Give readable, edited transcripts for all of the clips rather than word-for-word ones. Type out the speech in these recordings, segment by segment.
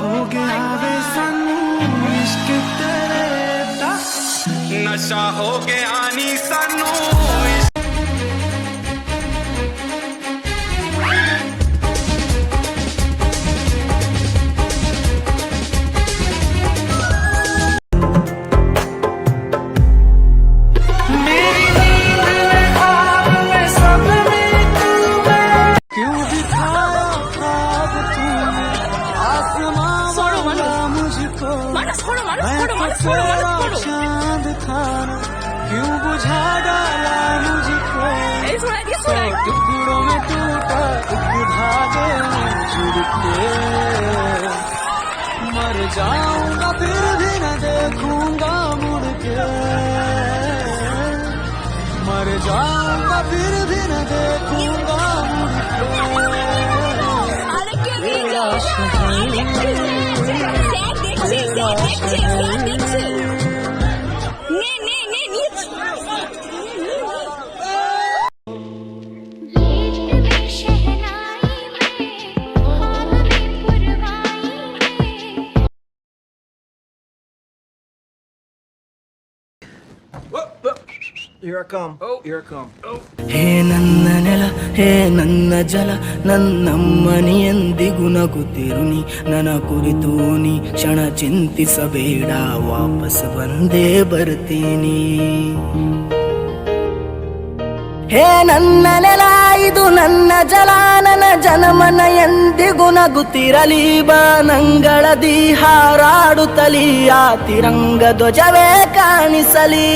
हो गया वे सानू इश्क तेरे दा नशा हो गया नी सानू चांद खाना क्यों बुझा डाला मुझको टुकड़ों में टूटा एक धागे में जुड़ के मर जाऊंगा फिर भी न देखूंगा मुड़ के मर जाऊंगा फिर भी न देखूंगा मुड़ के तेरा Here I come. Oh, here I come. Oh. ಹೇ ನನ್ನ ನೆಲ ಹೇ ನನ್ನ ಜಲ ನನ್ನಮ್ಮನಿ ಎಂದಿಗೂ ನಗುತ್ತಿರು ನೀ ನನ್ನ ಕುರಿತು ನೀ ಕ್ಷಣ ಚಿಂತಿಸಬೇಡ ವಾಪಸ್ ಬಂದೇ ಬರ್ತೀನಿ ಹೇ ನನ್ನ ನೆಲ ಇದು ನನ್ನ ಜಲ ನನ್ನ ಜನಮನ ಎಂದಿಗೂ ನಗುತ್ತಿರಲಿ ಬಾನಂಗಳದಿ ಹಾರಾಡುತ್ತಲಿ ಆ ತಿರಂಗ ಧ್ವಜವೇ ಕಾಣಿಸಲಿ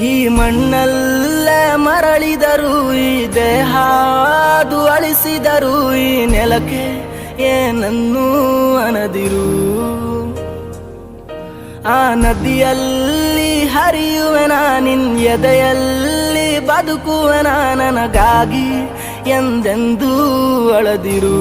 ಈ ಮಣ್ಣಲ್ಲೇ ಮರಳಿದರು ಈ ದೇಹ ಅದು ಅಳಿಸಿದರು ಈ ನೆಲಕ್ಕೆ ಏನನ್ನೂ ಅನದಿರು ಆ ನದಿಯಲ್ಲಿ ಹರಿಯುವೆನ ನಿನ್ ಎದೆಯಲ್ಲಿ ಬದುಕುವೆನ ನನಗಾಗಿ ಎಂದೆಂದೂ ಅಳದಿರು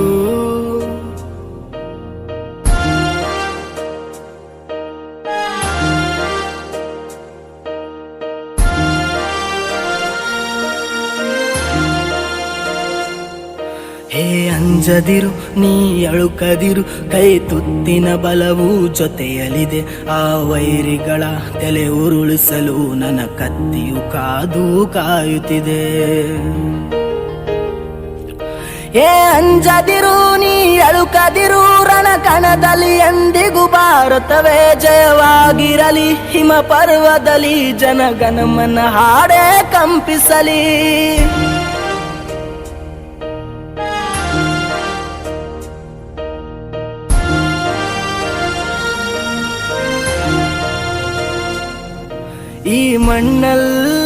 ಹೇ ಅಂಜದಿರು ನೀ ಅಳುಕದಿರು ಕೈ ತುತ್ತಿನ ಬಲವು ಜೊತೆಯಲಿದೆ ಆ ವೈರಿಗಳ ತಲೆ ಉರುಳಿಸಲು ನನ್ನ ಕತ್ತಿಯು ಕಾದು ಕಾಯುತ್ತಿದೆ ಹೇ ಅಂಜದಿರು ನೀ ಅಳುಕದಿರು ರಣಕಣದಲ್ಲಿ ಎಂದಿಗೂ ಭಾರತವೇ ಜಯವಾಗಿರಲಿ ಹಿಮ ಪರ್ವದಲ್ಲಿ ಜನಗಣಮನ ಹಾಡೇ ಕಂಪಿಸಲಿ ಈ ಮಣ್ಣಲ್ಲಿ